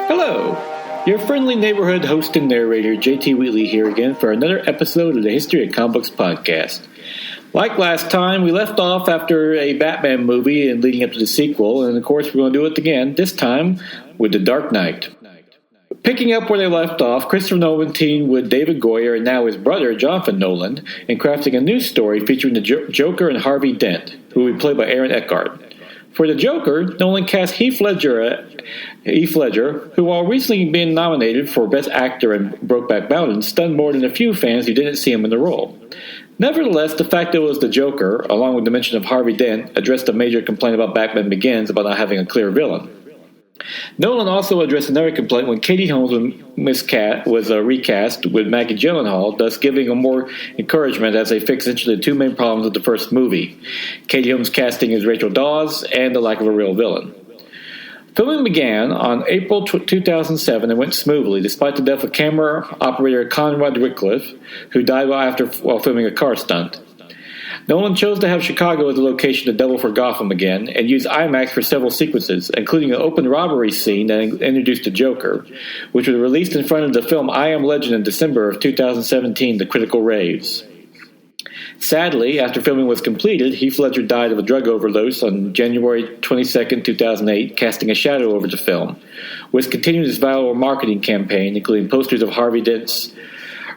Hello! Your friendly neighborhood host and narrator, JT Wheatley here again for another episode of the History of Comic Books podcast. Like last time, we left off after a Batman movie and leading up to the sequel, and of course we're going to do it again, this time with The Dark Knight. Picking up where they left off, Christopher Nolan teamed with David Goyer and now his brother, Jonathan Nolan, in crafting a new story featuring the Joker and Harvey Dent, who will be played by Aaron Eckhart. For the Joker, Nolan cast Heath Ledger, who while recently being nominated for Best Actor in Brokeback Mountain, stunned more than a few fans who didn't see him in the role. Nevertheless, the fact that it was the Joker, along with the mention of Harvey Dent, addressed a major complaint about Batman Begins about not having a clear villain. Nolan also addressed another complaint when Katie Holmes was recast with Maggie Gyllenhaal, thus giving them more encouragement as they fixed essentially the two main problems of the first movie: Katie Holmes' casting as Rachel Dawes and the lack of a real villain. Filming began on April 2007 and went smoothly, despite the death of camera operator Conrad Wycliffe, who died while filming a car stunt. Nolan chose to have Chicago as the location to double for Gotham again, and used IMAX for several sequences, including an open robbery scene that introduced the Joker, which was released in front of the film I Am Legend in December of 2017 to critical raves. Sadly, after filming was completed, Heath Ledger died of a drug overdose on January 22, 2008, casting a shadow over the film, which continued his viral marketing campaign, including posters of Harvey Dent's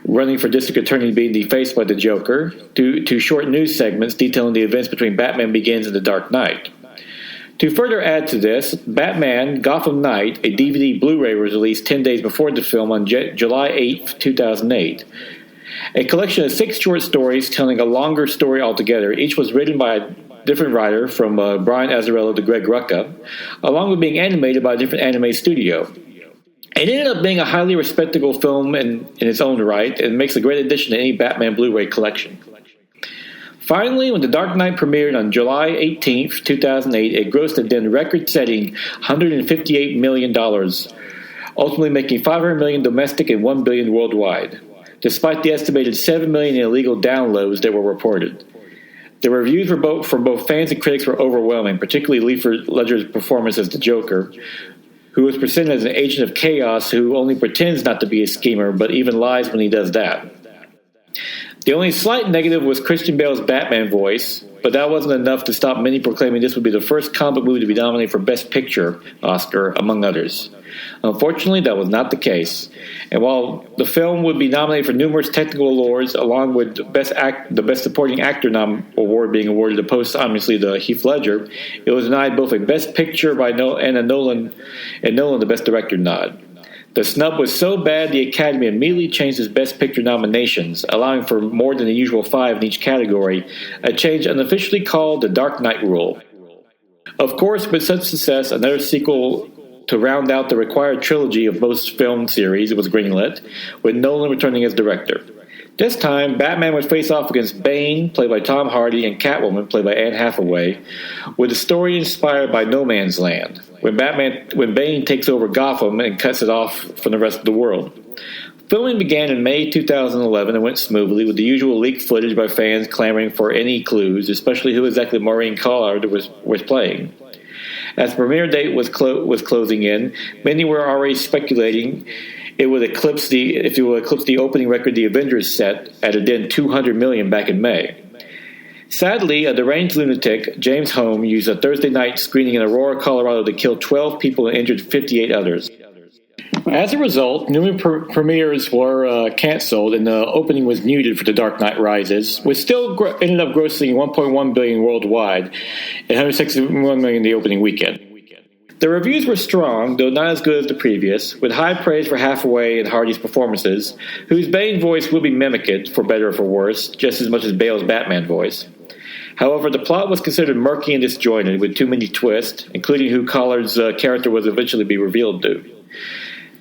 running for district attorney being defaced by the Joker, to short news segments detailing the events between Batman Begins and The Dark Knight. To further add to this, Batman Gotham Knight, a DVD Blu-ray, was released 10 days before the film on July 8, 2008. A collection of 6 short stories telling a longer story altogether. Each was written by a different writer, from Brian Azzarello to Greg Rucka, along with being animated by a different anime studio. It ended up being a highly respectable film in its own right, and makes a great addition to any Batman Blu-ray collection. Finally, when The Dark Knight premiered on July 18, 2008, it grossed a then record-setting $158 million, ultimately making $500 million domestic and $1 billion worldwide, despite the estimated $7 million in illegal downloads that were reported. The reviews from both fans and critics were overwhelming, particularly Heath Ledger's performance as the Joker, who was presented as an agent of chaos who only pretends not to be a schemer, but even lies when he does that. The only slight negative was Christian Bale's Batman voice, but that wasn't enough to stop many proclaiming this would be the first comic movie to be nominated for Best Picture Oscar, among others. Unfortunately, that was not the case. And while the film would be nominated for numerous technical awards, along with the Best Supporting Actor award being awarded posthumously to Heath Ledger, it was denied both a Best Picture and Nolan the Best Director nod. The snub was so bad the Academy immediately changed its Best Picture nominations, allowing for more than the usual 5 in each category, a change unofficially called the Dark Knight rule. Of course, with such success, another sequel to round out the required trilogy of most film series was greenlit, with Nolan returning as director. This time, Batman would face off against Bane, played by Tom Hardy, and Catwoman, played by Anne Hathaway, with a story inspired by No Man's Land, when Bane takes over Gotham and cuts it off from the rest of the world. Filming began in May 2011 and went smoothly, with the usual leaked footage by fans clamoring for any clues, especially who exactly Maureen Collard was playing. As the premiere date was closing in, many were already speculating it would eclipse the opening record the Avengers set at a then $200 million back in May. Sadly, a deranged lunatic, James Home, used a Thursday night screening in Aurora, Colorado to kill 12 people and injured 58 others. As a result, numerous premieres were canceled, and the opening was muted for The Dark Knight Rises, which still ended up grossing $1.1 billion worldwide and $161 million the opening weekend. The reviews were strong, though not as good as the previous, with high praise for Hathaway and Hardy's performances, whose Bane voice will be mimicked, for better or for worse, just as much as Bale's Batman voice. However, the plot was considered murky and disjointed, with too many twists, including who Collard's character was eventually be revealed to.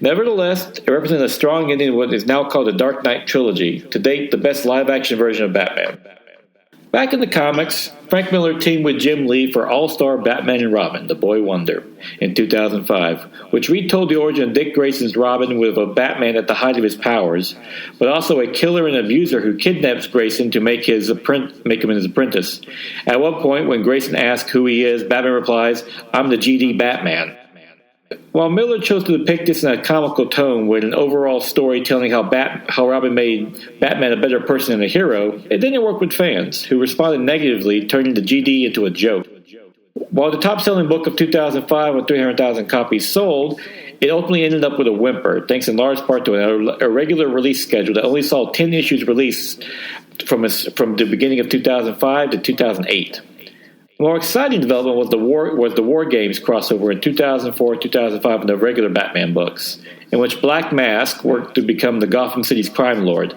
Nevertheless, it represented a strong ending of what is now called the Dark Knight Trilogy, to date the best live-action version of Batman. Back in the comics, Frank Miller teamed with Jim Lee for All-Star Batman and Robin, The Boy Wonder, in 2005, which retold the origin of Dick Grayson's Robin with a Batman at the height of his powers, but also a killer and abuser who kidnaps Grayson to make him his apprentice. At one point, when Grayson asks who he is, Batman replies, "I'm the GD Batman." While Miller chose to depict this in a comical tone with an overall story telling how Robin made Batman a better person and a hero, it didn't work with fans, who responded negatively, turning the GD into a joke. While the top-selling book of 2005 with 300,000 copies sold, it ultimately ended up with a whimper, thanks in large part to an irregular release schedule that only saw 10 issues released from the beginning of 2005 to 2008. A more exciting development was the War Games crossover in 2004-2005 in the regular Batman books, in which Black Mask worked to become the Gotham City's crime lord,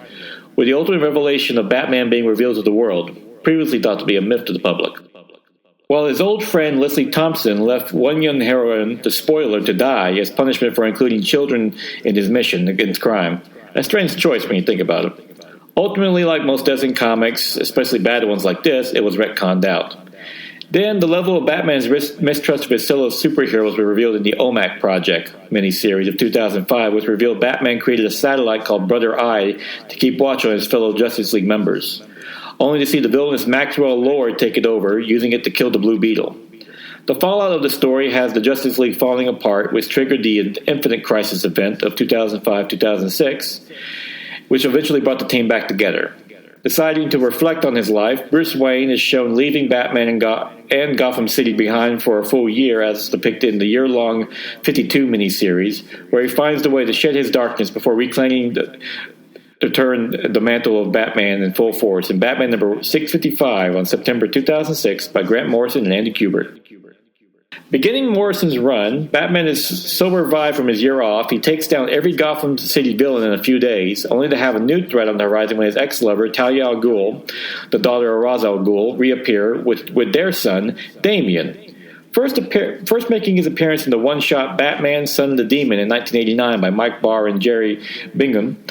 with the ultimate revelation of Batman being revealed to the world, previously thought to be a myth to the public. While his old friend Leslie Thompson left one young heroine, the Spoiler, to die as punishment for including children in his mission against crime, a strange choice when you think about it. Ultimately, like most Desmond comics, especially bad ones like this, it was retconned out. Then, the level of Batman's mistrust of his fellow superheroes was revealed in the OMAC Project miniseries of 2005, which revealed Batman created a satellite called Brother Eye to keep watch on his fellow Justice League members, only to see the villainous Maxwell Lord take it over, using it to kill the Blue Beetle. The fallout of the story has the Justice League falling apart, which triggered the Infinite Crisis event of 2005-2006, which eventually brought the team back together. Deciding to reflect on his life, Bruce Wayne is shown leaving Batman and Gotham City behind for a full year, as depicted in the year-long 52 miniseries, where he finds the way to shed his darkness before reclaiming to turn the mantle of Batman in full force in Batman number 655 on September 2006 by Grant Morrison and Andy Kubert. Beginning Morrison's run, Batman is so revived from his year off, he takes down every Gotham City villain in a few days, only to have a new threat on the horizon when his ex-lover, Talia al Ghul, the daughter of Ra's al Ghul, reappear with their son, Damian. First making his appearance in the one-shot Batman, Son of the Demon in 1989 by Mike Barr and Jerry Bingham,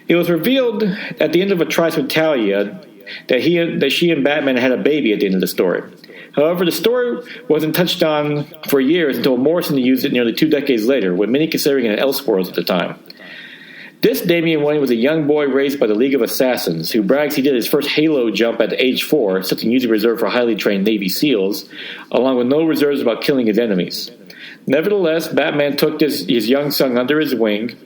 it was revealed at the end of a tryst with Talia that she and Batman had a baby at the end of the story. However, the story wasn't touched on for years until Morrison used it nearly 2 decades later, with many considering it an Elseworlds at the time. This Damian Wayne was a young boy raised by the League of Assassins, who brags he did his first Halo jump at age 4, something usually reserved for highly trained Navy SEALs, along with no reserves about killing his enemies. Nevertheless, Batman took his young son under his wing,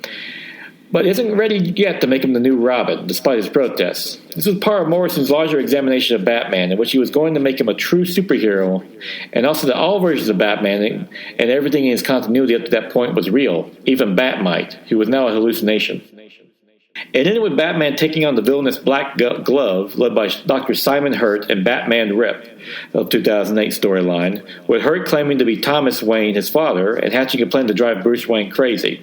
but isn't ready yet to make him the new Robin, despite his protests. This was part of Morrison's larger examination of Batman, in which he was going to make him a true superhero, and also that all versions of Batman and everything in his continuity up to that point was real, even Batmite, who was now a hallucination. It ended with Batman taking on the villainous Black Glove, led by Dr. Simon Hurt and Batman Rip, of 2008 storyline, with Hurt claiming to be Thomas Wayne, his father, and hatching a plan to drive Bruce Wayne crazy.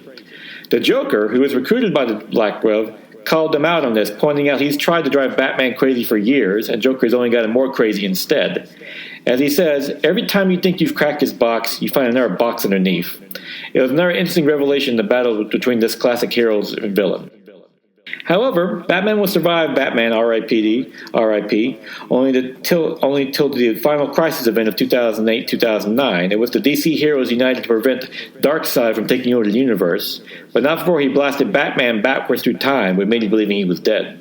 The Joker, who was recruited by the Black Glove, called him out on this, pointing out he's tried to drive Batman crazy for years, and Joker's only got him more crazy instead. As he says, every time you think you've cracked his box, you find another box underneath. It was another interesting revelation in the battle between this classic hero and villain. However, Batman will survive Batman R.I.P. only till the final Crisis event of 2008-2009, in which the DC heroes united to prevent Darkseid from taking over the universe, but not before he blasted Batman backwards through time, with many believing he was dead.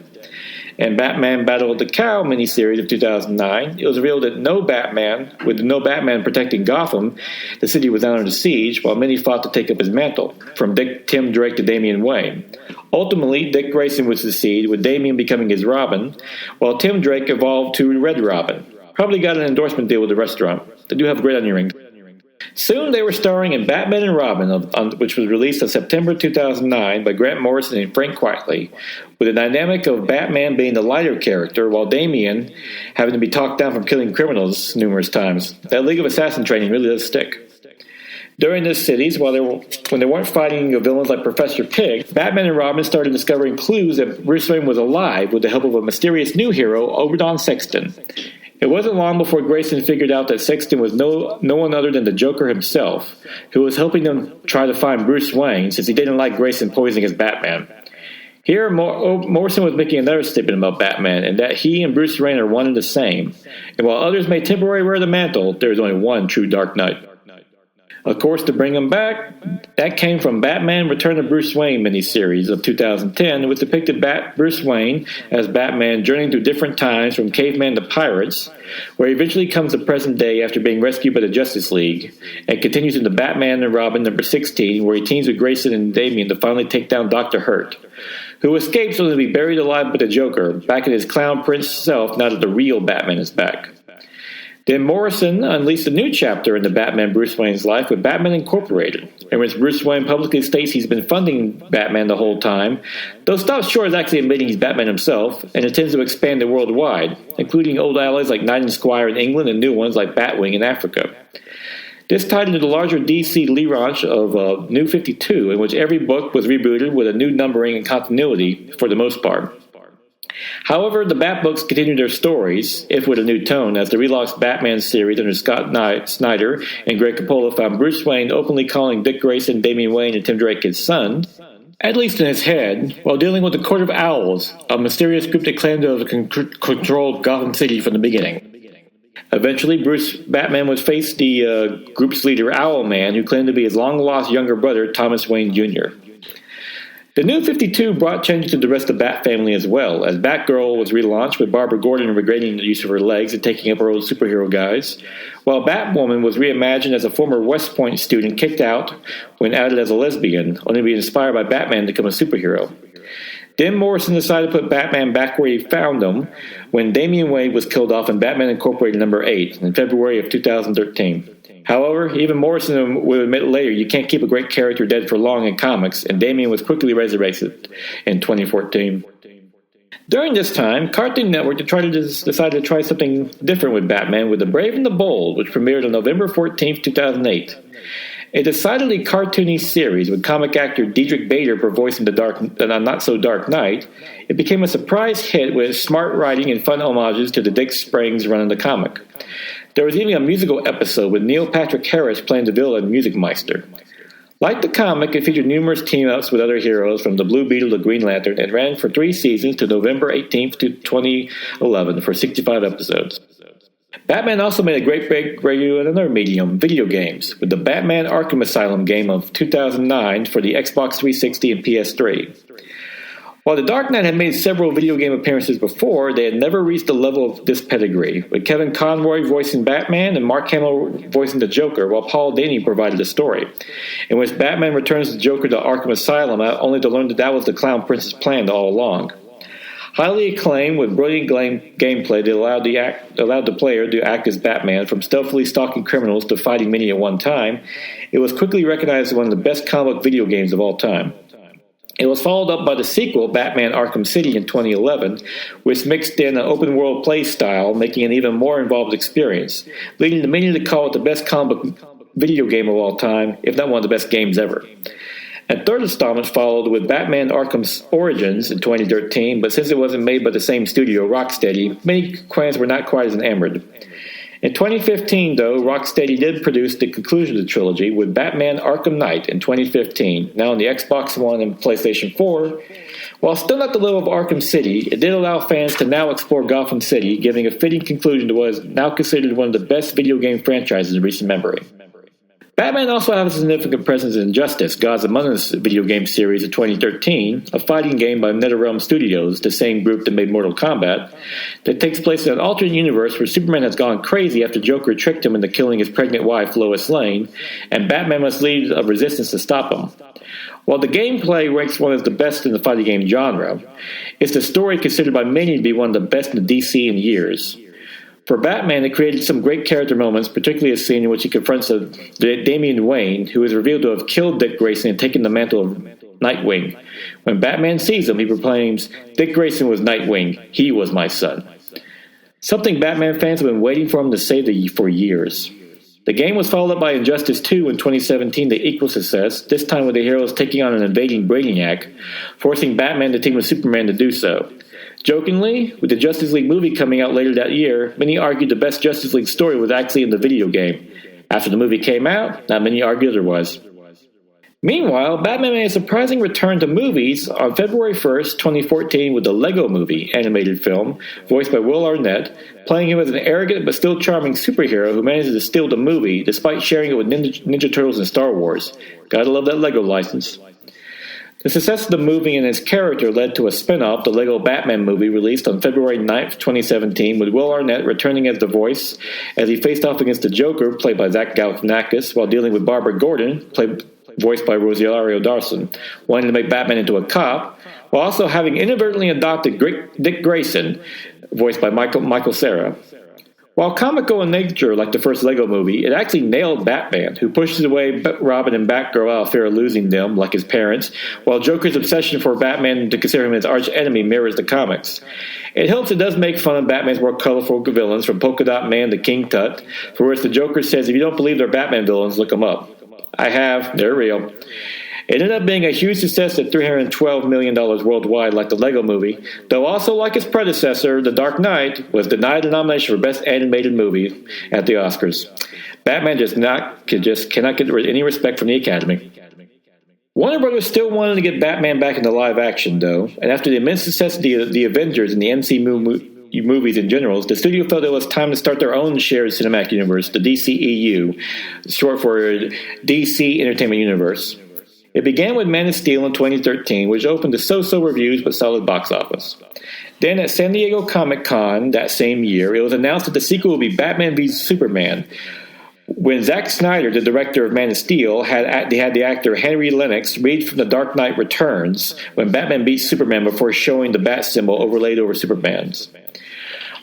In Batman Battle of the Cow miniseries of 2009, it was revealed that with no Batman protecting Gotham, the city was under siege, while many fought to take up his mantle, from Tim Drake to Damian Wayne. Ultimately, Dick Grayson would succeed, with Damian becoming his Robin, while Tim Drake evolved to Red Robin. Probably got an endorsement deal with the restaurant. They do have a great onion ring. Soon they were starring in Batman and Robin, which was released in September 2009 by Grant Morrison and Frank Quitely, with the dynamic of Batman being the lighter character, while Damian having to be talked down from killing criminals numerous times. That League of Assassin training really does stick. During this series, when they weren't fighting villains like Professor Pig, Batman and Robin started discovering clues that Bruce Wayne was alive with the help of a mysterious new hero, Oberdon Sexton. It wasn't long before Grayson figured out that Sexton was no one other than the Joker himself, who was helping them try to find Bruce Wayne, since he didn't like Grayson poisoning his Batman. Here, Morrison was making another statement about Batman, and that he and Bruce Wayne are one and the same. And while others may temporarily wear the mantle, there is only one true Dark Knight. Of course, to bring him back, that came from Batman Return of Bruce Wayne miniseries of 2010, which depicted Bruce Wayne as Batman journeying through different times from caveman to pirates, where he eventually comes to present day after being rescued by the Justice League, and continues into Batman and Robin number 16, where he teams with Grayson and Damian to finally take down Dr. Hurt, who escapes only to be buried alive by the Joker, back in his clown prince self now that the real Batman is back. Then Morrison unleashed a new chapter in the Batman Bruce Wayne's life with Batman Incorporated, in which Bruce Wayne publicly states he's been funding Batman the whole time, though stops short of actually admitting he's Batman himself, and intends to expand it worldwide, including old allies like Knight and Squire in England and new ones like Batwing in Africa. This tied into the larger DC relaunch of New 52, in which every book was rebooted with a new numbering and continuity for the most part. However, the Bat books continued their stories, if with a new tone, as the relaunched Batman series under Scott Snyder and Greg Capullo found Bruce Wayne openly calling Dick Grayson, Damian Wayne, and Tim Drake his son, at least in his head, while dealing with the Court of Owls, a mysterious group that claimed to have controlled Gotham City from the beginning. Eventually, Batman would face the group's leader, Owlman, who claimed to be his long-lost younger brother, Thomas Wayne Jr. The New 52 brought changes to the rest of the Bat family as well, as Batgirl was relaunched with Barbara Gordon regretting the use of her legs and taking up her old superhero guise, while Batwoman was reimagined as a former West Point student kicked out when outed as a lesbian, only to be inspired by Batman to become a superhero. Then Morrison decided to put Batman back where he found him when Damian Wayne was killed off in Batman Incorporated number 8 in February of 2013. However, even Morrison would admit later you can't keep a great character dead for long in comics, and Damian was quickly resurrected in 2014. During this time, Cartoon Network decided to try something different with Batman with The Brave and the Bold, which premiered on November 14, 2008. A decidedly cartoony series with comic actor Diedrich Bader voicing the not-so-dark Knight, it became a surprise hit with smart writing and fun homages to the Dick Springs run of the comic. There was even a musical episode with Neil Patrick Harris playing the villain Music Meister. Like the comic, it featured numerous team-ups with other heroes from the Blue Beetle to Green Lantern and ran for 3 seasons to November 18th to 2011 for 65 episodes. Batman also made a great breakthrough in another medium, video games, with the Batman Arkham Asylum game of 2009 for the Xbox 360 and PS3. While The Dark Knight had made several video game appearances before, they had never reached the level of this pedigree, with Kevin Conroy voicing Batman and Mark Hamill voicing the Joker, while Paul Dini provided the story, in which Batman returns the Joker to Arkham Asylum only to learn that was the Clown Prince's plan all along. Highly acclaimed with brilliant gameplay that allowed the player to act as Batman, from stealthily stalking criminals to fighting many at one time, it was quickly recognized as one of the best comic book video games of all time. It was followed up by the sequel, Batman Arkham City, in 2011, which mixed in an open-world play style, making an even more involved experience, leading to many to call it the best comic book video game of all time, if not one of the best games ever. A third installment followed with Batman Arkham's Origins in 2013, but since it wasn't made by the same studio, Rocksteady, many fans were not quite as enamored. In 2015, though, Rocksteady did produce the conclusion of the trilogy with Batman Arkham Knight in 2015, now on the Xbox One and PlayStation 4. While still not the level of Arkham City, it did allow fans to now explore Gotham City, giving a fitting conclusion to what is now considered one of the best video game franchises in recent memory. Batman also has a significant presence in Injustice, Gods Among Us video game series of 2013, a fighting game by NetherRealm Studios, the same group that made Mortal Kombat, that takes place in an alternate universe where Superman has gone crazy after Joker tricked him into killing his pregnant wife, Lois Lane, and Batman must lead a resistance to stop him. While the gameplay ranks one of the best in the fighting game genre, it's the story considered by many to be one of the best in the DC in years. For Batman, it created some great character moments, particularly a scene in which he confronts Damian Wayne, who is revealed to have killed Dick Grayson and taken the mantle of Nightwing. When Batman sees him, he proclaims, "Dick Grayson was Nightwing. He was my son." Something Batman fans have been waiting for him to say for years. The game was followed up by Injustice 2 in 2017 to equal success, this time with the heroes taking on an invading Brainiac, forcing Batman to team with Superman to do so. Jokingly, with the Justice League movie coming out later that year, many argued the best Justice League story was actually in the video game. After the movie came out, not many argued otherwise. Meanwhile, Batman made a surprising return to movies on February 1st, 2014 with the Lego Movie animated film, voiced by Will Arnett, playing him as an arrogant but still charming superhero who manages to steal the movie despite sharing it with Ninja Turtles and Star Wars. Gotta love that Lego license. The success of the movie and its character led to a spin-off, the Lego Batman movie, released on February 9th, 2017, with Will Arnett returning as the voice as he faced off against the Joker, played by Zach Galifianakis, while dealing with Barbara Gordon, voiced by Rosario Dawson, wanting to make Batman into a cop, while also having inadvertently adopted Dick Grayson, voiced by Michael Cera. While comical in nature, like the first Lego movie, it actually nailed Batman, who pushes away Robin and Batgirl out of fear of losing them, like his parents, while Joker's obsession for Batman to consider him his arch enemy mirrors the comics. It helps it does make fun of Batman's more colorful villains, from Polka Dot Man to King Tut, for which the Joker says, if you don't believe they're Batman villains, look them up. I have. They're real. It ended up being a huge success at $312 million worldwide, like the Lego Movie, though also like its predecessor, The Dark Knight, was denied a nomination for Best Animated Movie at the Oscars. Batman just cannot get any respect from the Academy. Warner Brothers still wanted to get Batman back into live action, though, and after the immense success of the Avengers and the MCU movies in general, the studio felt it was time to start their own shared cinematic universe, the DCEU, short for DC Entertainment Universe. It began with Man of Steel in 2013, which opened to so-so reviews but solid box office. Then at San Diego Comic-Con that same year, it was announced that the sequel would be Batman v Superman. When Zack Snyder, the director of Man of Steel, had the actor Henry Lennox read from The Dark Knight Returns when Batman beats Superman before showing the bat symbol overlaid over Superman's.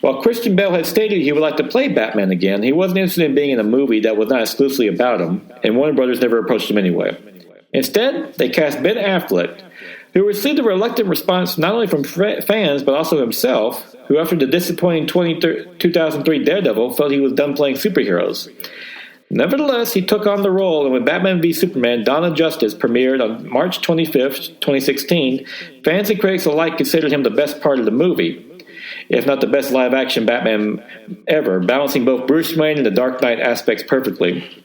While Christian Bale had stated he would like to play Batman again, he wasn't interested in being in a movie that was not exclusively about him, and Warner Brothers never approached him anyway. Instead, they cast Ben Affleck, who received a reluctant response not only from fans but also himself, who after the disappointing 2003 Daredevil felt he was done playing superheroes. Nevertheless, he took on the role, and when Batman v Superman Dawn of Justice premiered on March 25th, 2016, fans and critics alike considered him the best part of the movie, if not the best live-action Batman ever, balancing both Bruce Wayne and the Dark Knight aspects perfectly.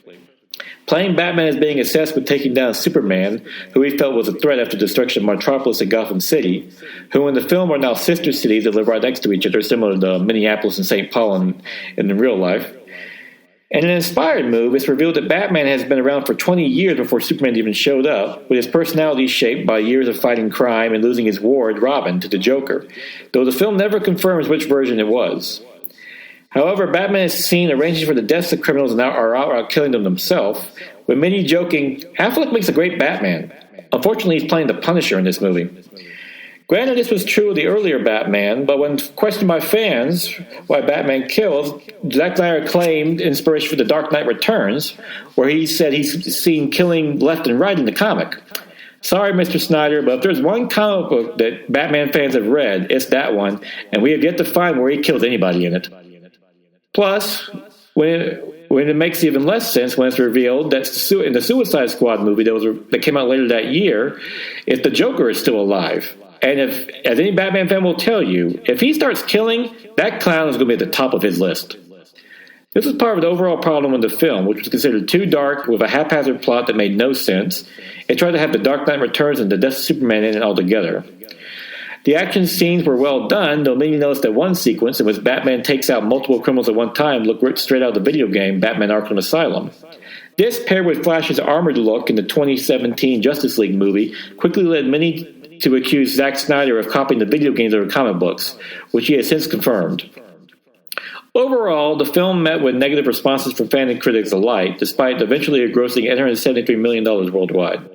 Playing Batman as being obsessed with taking down Superman, who he felt was a threat after the destruction of Metropolis and Gotham City, who in the film are now sister cities that live right next to each other, similar to Minneapolis and St. Paul in real life. In an inspired move, it's revealed that Batman has been around for 20 years before Superman even showed up, with his personality shaped by years of fighting crime and losing his ward, Robin, to the Joker, though the film never confirms which version it was. However, Batman is seen arranging for the deaths of criminals and are outright killing them himself, with many joking, Affleck makes a great Batman. Unfortunately, he's playing the Punisher in this movie. Granted, this was true of the earlier Batman, but when questioned by fans why Batman kills, Zack Snyder claimed inspiration for The Dark Knight Returns, where he said he's seen killing left and right in the comic. Sorry, Mr. Snyder, but if there's one comic book that Batman fans have read, it's that one, and we have yet to find where he kills anybody in it. Plus, when it makes even less sense when it's revealed that in the Suicide Squad movie that came out later that year, if the Joker is still alive. And if, as any Batman fan will tell you, if he starts killing, that clown is going to be at the top of his list. This was part of the overall problem with the film, which was considered too dark with a haphazard plot that made no sense. It tried to have The Dark Knight Returns and The Death of Superman in it altogether. The action scenes were well done, though many noticed that one sequence in which Batman takes out multiple criminals at one time looked straight out of the video game Batman Arkham Asylum. This, paired with Flash's armored look in the 2017 Justice League movie, quickly led many to accuse Zack Snyder of copying the video games over comic books, which he has since confirmed. Overall, the film met with negative responses from fans and critics alike, despite eventually grossing $873 million worldwide.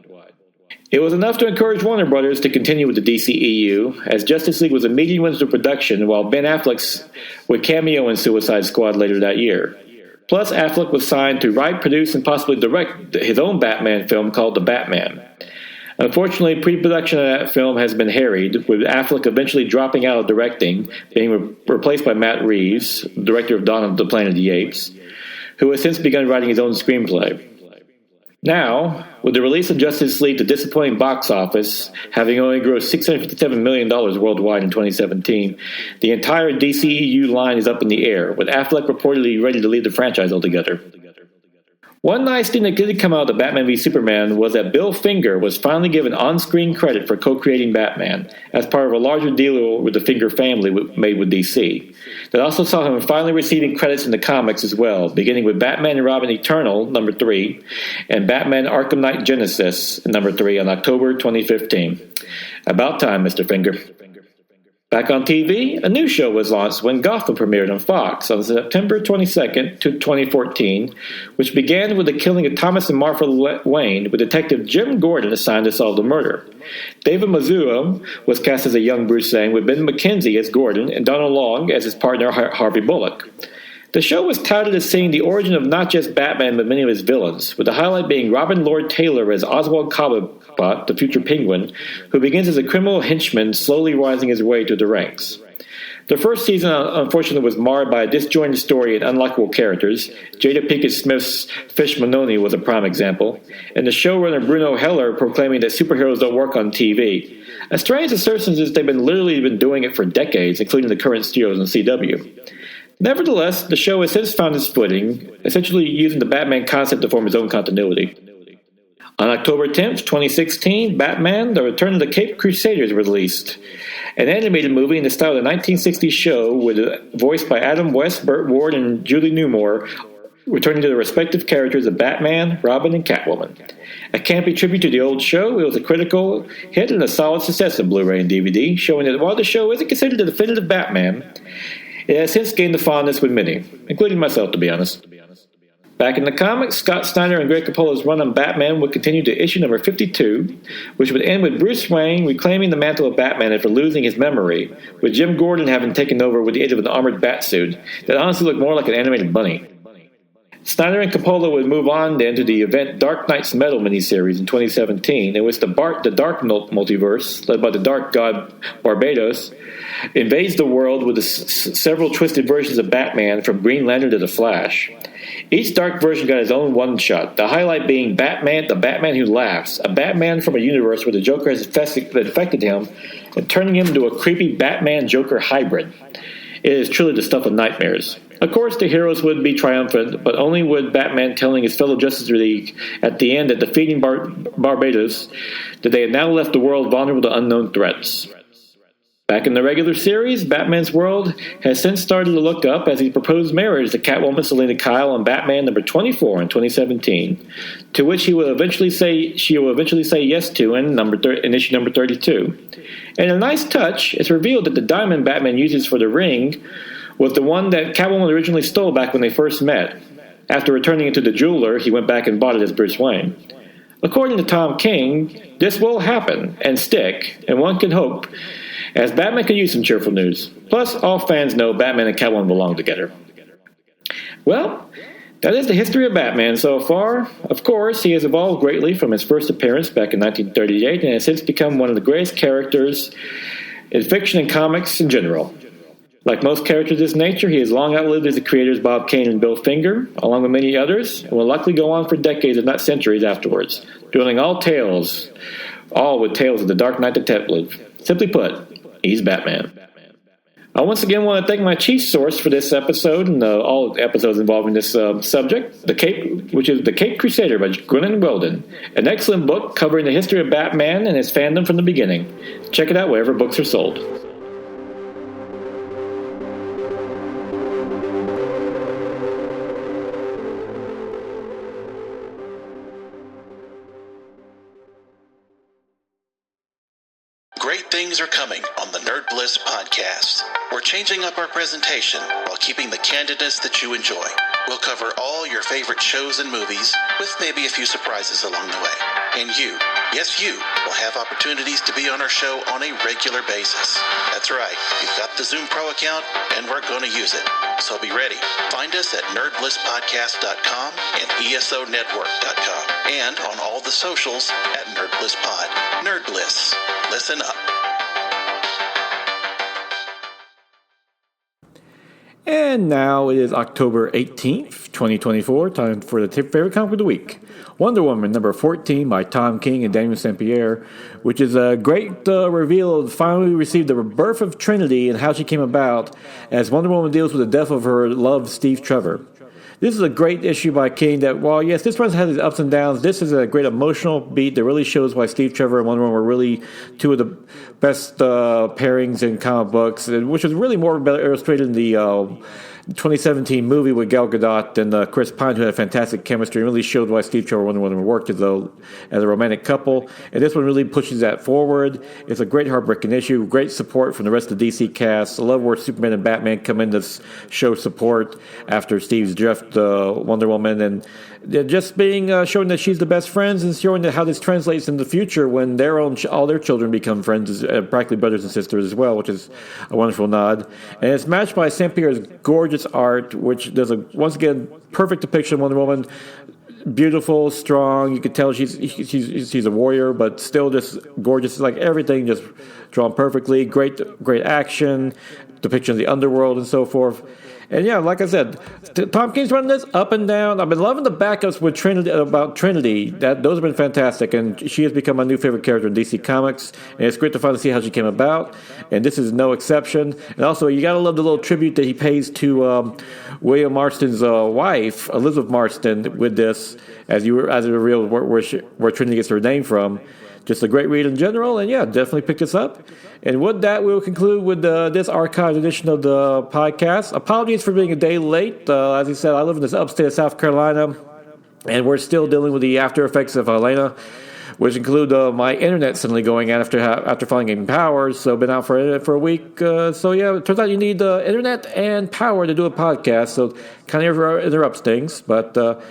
It was enough to encourage Warner Brothers to continue with the DCEU, as Justice League was immediately into production, while Ben Affleck would cameo in Suicide Squad later that year. Plus, Affleck was signed to write, produce, and possibly direct his own Batman film called The Batman. Unfortunately, pre-production of that film has been harried, with Affleck eventually dropping out of directing, being replaced by Matt Reeves, director of Dawn of the Planet of the Apes, who has since begun writing his own screenplay. Now, with the release of Justice League to disappointing box office, having only grossed $657 million worldwide in 2017, the entire DCEU line is up in the air, with Affleck reportedly ready to leave the franchise altogether. One nice thing that did come out of Batman v Superman was that Bill Finger was finally given on-screen credit for co-creating Batman, as part of a larger deal with the Finger family made with DC. That also saw him finally receiving credits in the comics as well, beginning with Batman and Robin Eternal, number 3, and Batman Arkham Knight Genesis, number 3, on October 2015. About time, Mr. Finger. Back on TV, a new show was launched when Gotham premiered on Fox on September 22nd, 2014, which began with the killing of Thomas and Martha Wayne, with Detective Jim Gordon assigned to solve the murder. David Mazoua was cast as a young Bruce Wayne, with Ben McKenzie as Gordon and Donald Long as his partner Harvey Bullock. The show was touted as seeing the origin of not just Batman but many of his villains, with the highlight being Robin Lord Taylor as Oswald Cobblepot, the future Penguin, who begins as a criminal henchman slowly rising his way through the ranks. The first season, unfortunately, was marred by a disjointed story and unlikable characters. Jada Pinkett Smith's Fish Manoni was a prime example, and the showrunner Bruno Heller proclaiming that superheroes don't work on TV. A strange assertion is they've literally been doing it for decades, including the current studios on CW. Nevertheless, the show has since found its footing, essentially using the Batman concept to form its own continuity. On October 10th, 2016, Batman, The Return of the Caped Crusaders was released. An animated movie in the style of the 1960s show, voiced by Adam West, Burt Ward, and Julie Newmar, returning to the respective characters of Batman, Robin, and Catwoman. A campy tribute to the old show, it was a critical hit and a solid success on Blu-ray and DVD, showing that while the show isn't considered the definitive Batman, it has since gained the fondness with many, including myself, to be honest. Back in the comics, Scott Snyder and Greg Capullo's run on Batman would continue to issue number 52, which would end with Bruce Wayne reclaiming the mantle of Batman after losing his memory, with Jim Gordon having taken over with the aid of an armored batsuit that honestly looked more like an animated bunny. Snyder and Capullo would move on then to the event Dark Knight's Metal miniseries in 2017, in which the Dark multiverse, led by the Dark God Barbados, invades the world with several twisted versions of Batman, from Green Lantern to the Flash. Each dark version got his own one-shot, the highlight being Batman, the Batman Who Laughs, a Batman from a universe where the Joker has infected him and turning him into a creepy Batman-Joker hybrid. It is truly the stuff of nightmares. Of course, the heroes would be triumphant, but only with Batman telling his fellow Justice League at the end that defeating Barbados, that they had now left the world vulnerable to unknown threats. Back in the regular series, Batman's world has since started to look up as he proposed marriage to Catwoman Selina Kyle on Batman number 24 in 2017, to which she will eventually say yes to in issue number 32. And a nice touch, it's revealed that the diamond Batman uses for the ring was the one that Catwoman originally stole back when they first met. After returning it to the jeweler, he went back and bought it as Bruce Wayne. According to Tom King, this will happen and stick, and one can hope, as Batman could use some cheerful news. Plus, all fans know Batman and Catwoman belong together. Well, that is the history of Batman so far. Of course, he has evolved greatly from his first appearance back in 1938 and has since become one of the greatest characters in fiction and comics in general. Like most characters of this nature, he has long outlived his creators Bob Kane and Bill Finger, along with many others, and will likely go on for decades, if not centuries, afterwards, doing all with tales of the Dark Knight Detective. Simply put, he's Batman. I once again want to thank my chief source for this episode and all episodes involving this subject, which is The Caped Crusader by Gwennon Weldon, an excellent book covering the history of Batman and his fandom from the beginning. Check it out wherever books are sold. Great things are coming on the Nerd Bliss podcast. We're changing up our presentation while keeping the candidness that you enjoy. We'll cover all your favorite shows and movies, with maybe a few surprises along the way. And you, yes you, will have opportunities to be on our show on a regular basis. That's right, we've got the Zoom Pro account, and we're going to use it. So be ready. Find us at nerdblisspodcast.com and esonetwork.com, and on all the socials at NerdBlissPod. Nerd Bliss. Listen up. And now it is October 18th, 2024, time for the favorite comic of the week. Wonder Woman, number 14 by Tom King and Daniel St. Pierre, which is a great reveal of finally received the birth of Trinity and how she came about as Wonder Woman deals with the death of her love, Steve Trevor. This is a great issue by King that, while, yes, this one has its ups and downs, this is a great emotional beat that really shows why Steve Trevor and Wonder Woman were really two of the best pairings in comic books, which was really more illustrated in the 2017 movie with Gal Gadot and Chris Pine, who had fantastic chemistry, and really showed why Steve Trevor and Wonder Woman worked as a romantic couple. And this one really pushes that forward. It's a great heartbreaking issue, great support from the rest of the DC cast. I love where Superman and Batman come in to show support after Steve's left Wonder Woman, and just being showing that she's the best friends, and showing how this translates in the future when all their children become friends, practically brothers and sisters as well, which is a wonderful nod. And it's matched by Saint Pierre's gorgeous art, which does once again perfect depiction of Wonder Woman. Beautiful, strong. You could tell she's a warrior, but still just gorgeous. Like everything, just drawn perfectly. Great action, depiction of the underworld and so forth. And yeah, like I said, Tom King's running this up and down. I've been loving the backups with Trinity. Those have been fantastic, and she has become my new favorite character in DC Comics. And it's great to finally see how she came about. And this is no exception. And also, you gotta love the little tribute that he pays to William Marston's wife, Elizabeth Marston, with this, as it reveals where Trinity gets her name from. Just a great read in general, and yeah, definitely pick this up. And with that, we will conclude with this archived edition of the podcast. Apologies for being a day late. As I said, I live in this upstate of South Carolina, and we're still dealing with the after effects of Helena, which include my internet suddenly going out after finally getting power. So I've been out for a week. So yeah, it turns out you need internet and power to do a podcast. So kind of interrupts things, but.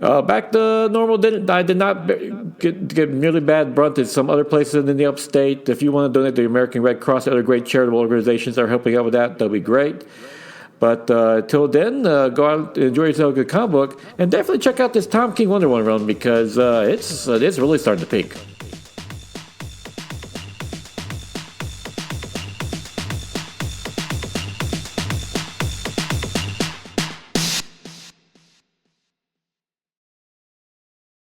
Back to normal. I did not get nearly bad brunt as some other places in the upstate. If you want to donate to the American Red Cross and other great charitable organizations that are helping out with that'll be great. But till then, go out and enjoy yourself a good comic book, and definitely check out this Tom King Wonder Woman run because it's really starting to peak.